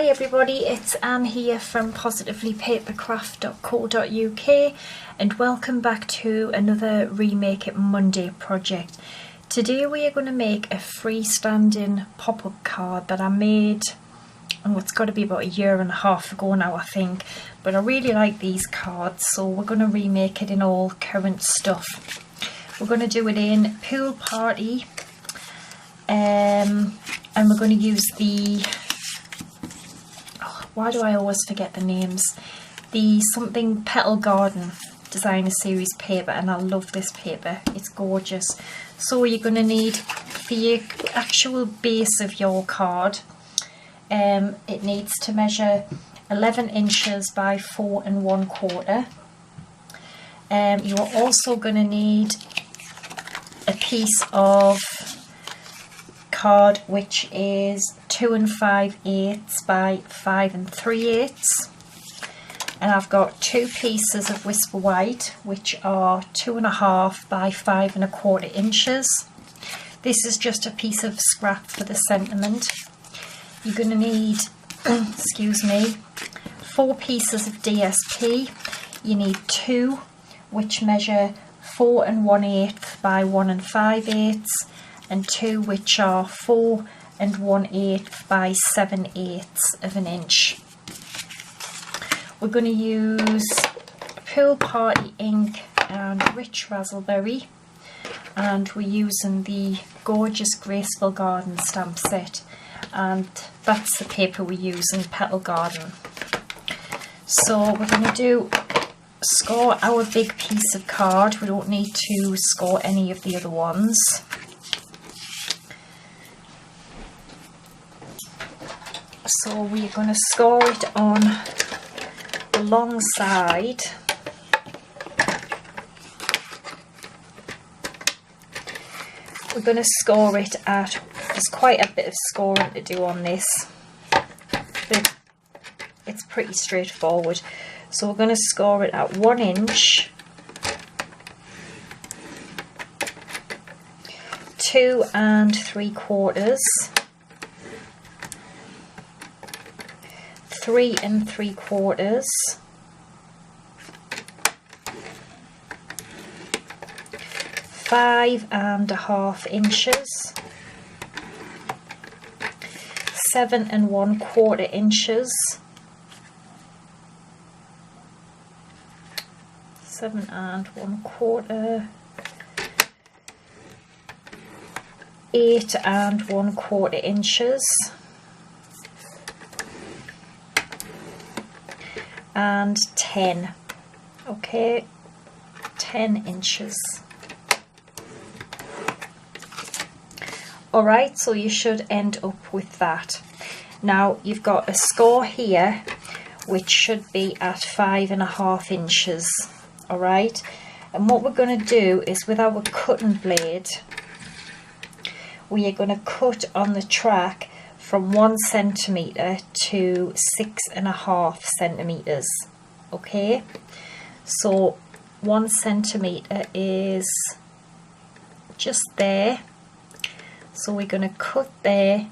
everybody, it's Anne here from positivelypapercraft.co.uk and welcome back to another Remake It Monday project. Today we are going to make a freestanding pop-up card that I made, oh, it's got to be about a year and a half ago now I think, but I really like these cards, so we're going to remake it in all current stuff. We're going to do it in Pool Party, and we're going to use the, why do I always forget the names? The something Petal Garden Designer Series paper, and I love this paper, it's gorgeous. So you're going to need, for your actual base of your card, it needs to measure 11 inches by 4 1/4. You're also going to need a piece of card which is 2 5/8 by 5 3/8, and I've got 2 pieces of Whisper White which are 2 1/2 by 5 1/4 inches. This is just a piece of scrap for the sentiment. You're going to need excuse me, 4 pieces of DSP. You need 2 which measure 4 1/8 by 1 5/8, and 2 which are 4 1/8 by 7/8 of an inch. We're going to use Pool Party ink and Rich Razzleberry, and we're using the gorgeous Graceful Garden stamp set, and that's the paper we use in Petal Garden. So we're going to score our big piece of card. We don't need to score any of the other ones. So we're going to score it on the long side. We're going to score it at, there's quite a bit of scoring to do on this, but it's pretty straightforward. So we're going to score it at 1 inch, 2 3/4, 3 3/4, 5 1/2 inches, 7 1/4 inches, 7 1/4, 8 1/4 inches, and 10. Okay, 10 inches. Alright, so you should end up with that. Now you've got a score here which should be at 5 1/2 inches. Alright, and what we're going to do is, with our cutting blade, we are going to cut on the track from 1 centimetre to 6 1/2 centimetres. Okay, so 1 centimetre is just there, so we're going to cut there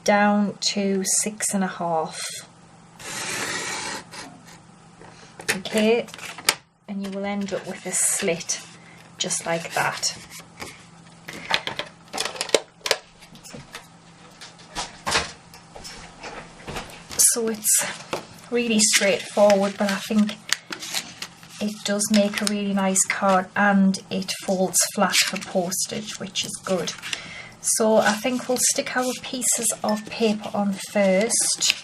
down to 6 1/2. Okay, and you will end up with a slit just like that. So it's really straightforward, but I think it does make a really nice card, and it folds flat for postage, which is good. So I think we'll stick our pieces of paper on first.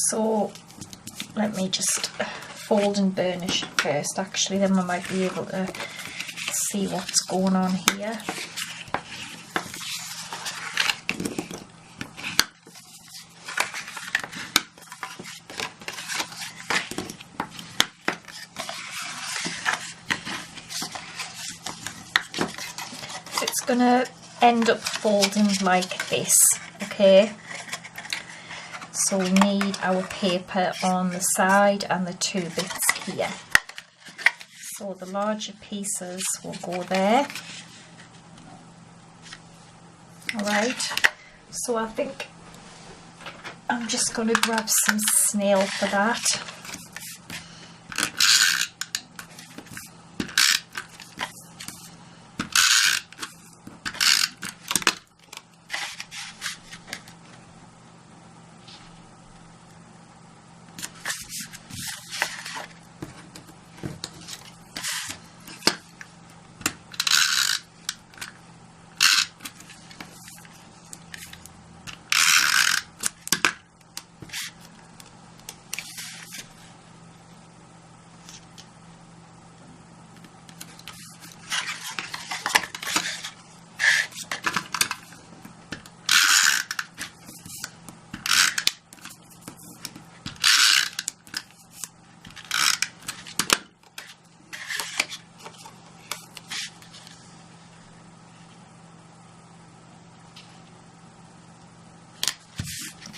So let me just fold and burnish it first, actually, then we might be able to see what's going on here. So it's going to end up folding like this, okay? So we need our paper on the side and the 2 bits here. So the larger pieces will go there. Alright, so I think I'm just going to grab some snail for that.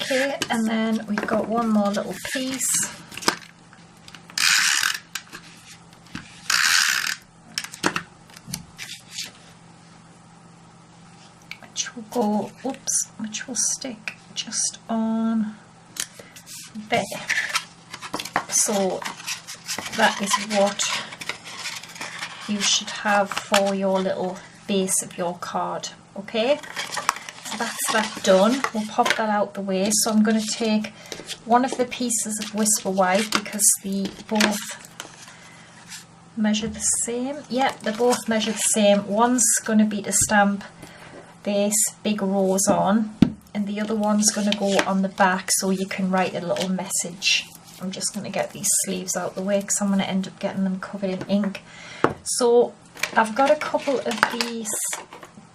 Okay, and then we've got one more little piece. Which will go, oops, which will stick just on there. So that is what you should have for your little base of your card, okay? So that's that done. We'll pop that out the way. So I'm going to take one of the pieces of Whisper White because they both measure the same. Yep, they both measure the same. One's going to be to stamp this big rose on, and the other one's going to go on the back so you can write a little message. I'm just going to get these sleeves out the way because I'm going to end up getting them covered in ink. So I've got a couple of these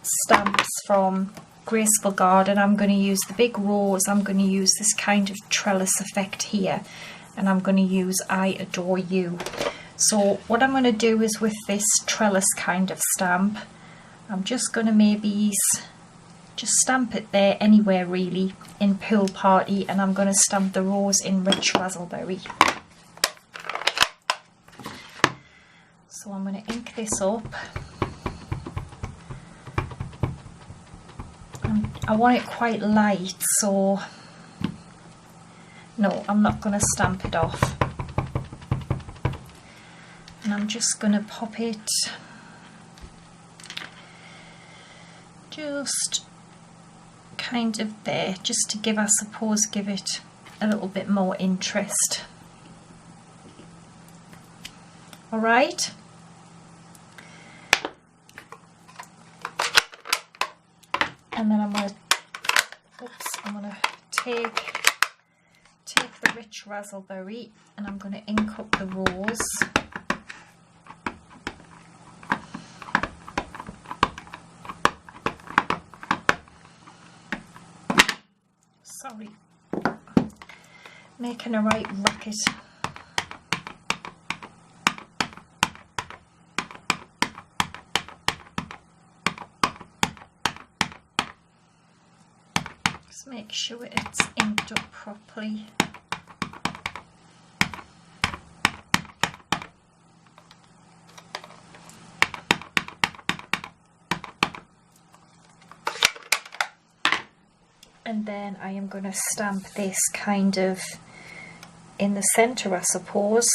stamps from Graceful Garden. I'm going to use the big rose, I'm going to use this kind of trellis effect here, and I'm going to use I Adore You. So what I'm going to do is with this trellis kind of stamp, I'm just going to maybe just stamp it there anywhere really in Pool Party, and I'm going to stamp the rose in Rich Razzleberry. So I'm going to ink this up. I want it quite light, so no, I'm not going to stamp it off. And I'm just going to pop it just kind of there, just to give, I suppose, give it a little bit more interest. All right. And then I'm going to take the Rich Razzleberry and I'm going to ink up the rose. Sorry, making a right racket. Just make sure it's inked up properly. And then I am going to stamp this kind of in the centre, I suppose.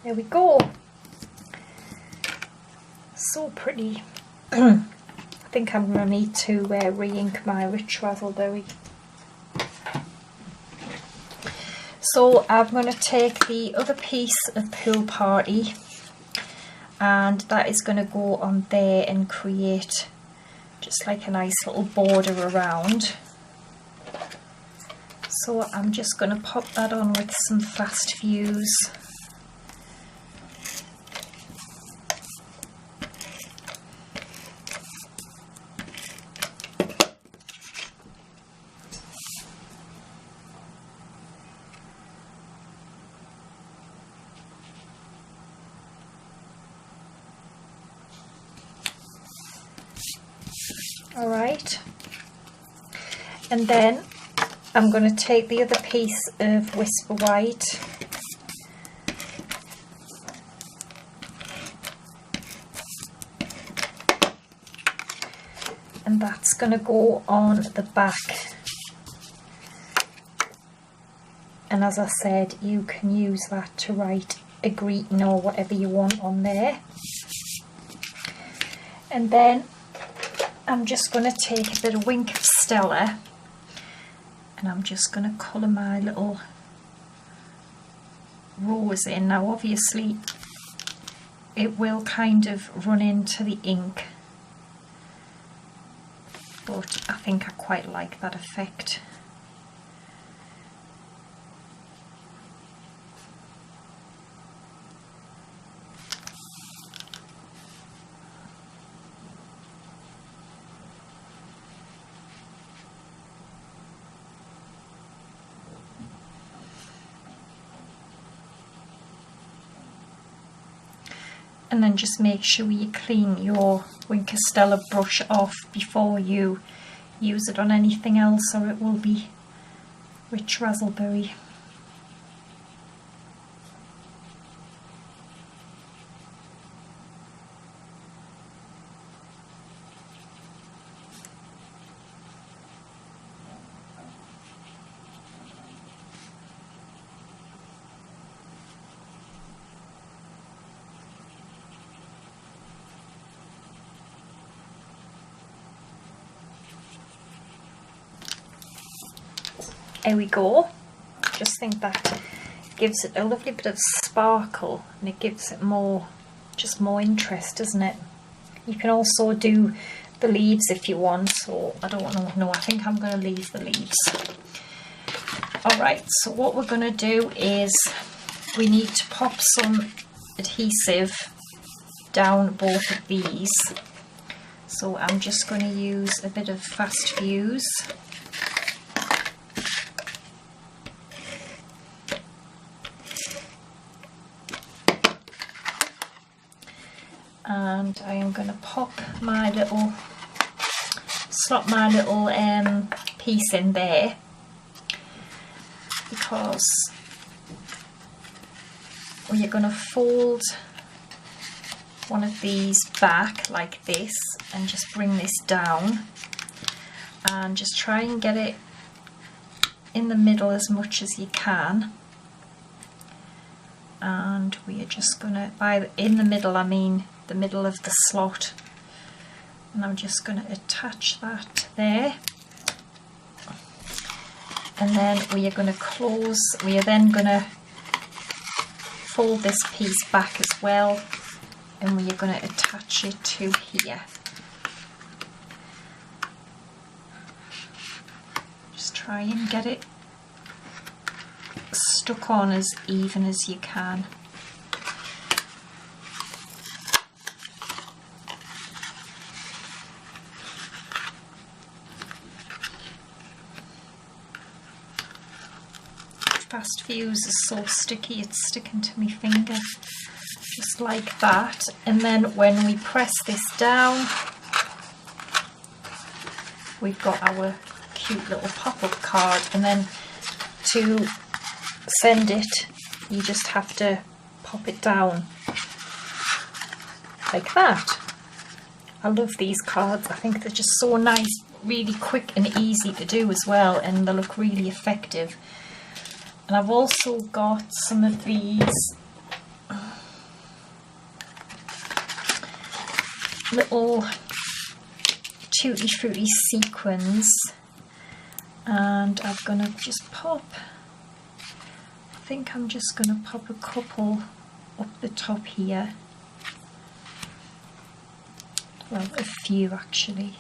There we go. So pretty. I think I'm going to need to re-ink my Rich Razzleberry. So I'm going to take the other piece of Pool Party, and that is going to go on there and create just like a nice little border around. So I'm just going to pop that on with some fast fuse. Alright, and then I'm going to take the other piece of Whisper White and that's going to go on the back, and as I said, you can use that to write a greeting or whatever you want on there. And then I'm just going to take a bit of Wink of Stella and I'm just going to colour my little rose in. Now obviously it will kind of run into the ink, but I think I quite like that effect. And then just make sure you clean your Wink of Stella brush off before you use it on anything else, or it will be rich raspberry. There we go. Just think that gives it a lovely bit of sparkle and it gives it more, just more interest, doesn't it? You can also do the leaves if you want, or I don't know, no, I think I'm going to leave the leaves. Alright, so what we're going to do is we need to pop some adhesive down both of these. So I'm just going to use a bit of Fast Fuse. And I am going to pop my little, slot my little piece in there, because we are going to fold one of these back like this and just bring this down and just try and get it in the middle as much as you can. And we are just going to, by in the middle I mean the middle of the slot, and I'm just going to attach that there, and then we are going to close, we are then going to fold this piece back as well, and we are going to attach it to here. Just try and get it stuck on as even as you can. Fast Fuse is so sticky, it's sticking to my finger, just like that. And then when we press this down, we've got our cute little pop-up card, and then to send it you just have to pop it down like that. I love these cards, I think they're just so nice, really quick and easy to do as well, and they look really effective. And I've also got some of these little Tutti Frutti sequins, and I'm going to just pop, I think I'm just going to pop a couple up the top here, well a few actually,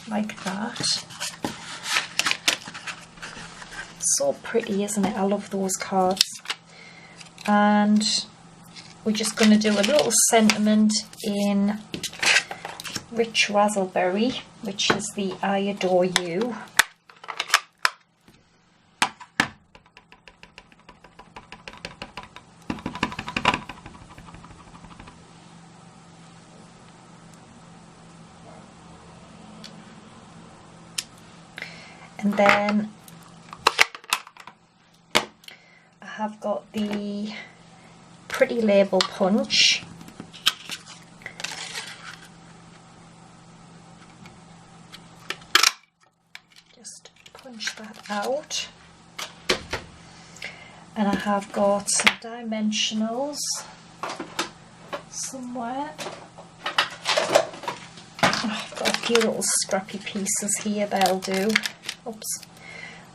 like that. So pretty, isn't it? I love those cards. And we're just going to do a little sentiment in Rich Raspberry, which is the I Adore You. And then I have got the Pretty Label punch. Just punch that out. And I have got some dimensionals somewhere. Oh, I've got a few little scrappy pieces here that'll do. Oops.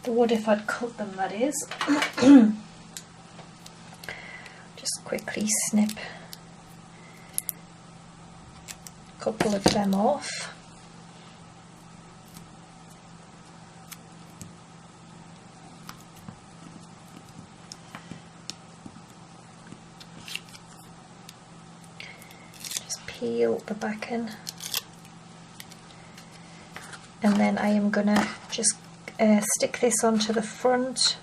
The wood if I'd cut them, that is. Just quickly snip a couple of them off. Just peel the backing. And then I am gonna just stick this onto the front.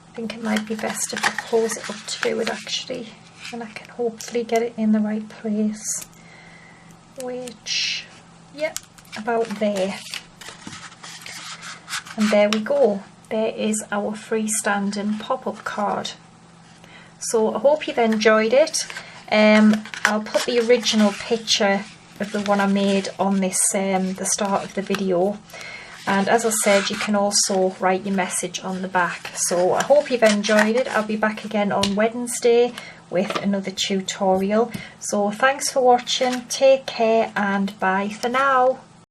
I think it might be best if I close it up to do it actually, and I can hopefully get it in the right place, which, yep, about there. And there we go, there is our freestanding pop-up card. So I hope you've enjoyed it. I'll put the original picture of the one I made on this the start of the video, and as I said, you can also write your message on the back. So I hope you've enjoyed it. I'll be back again on Wednesday with another tutorial. So thanks for watching, take care, and bye for now.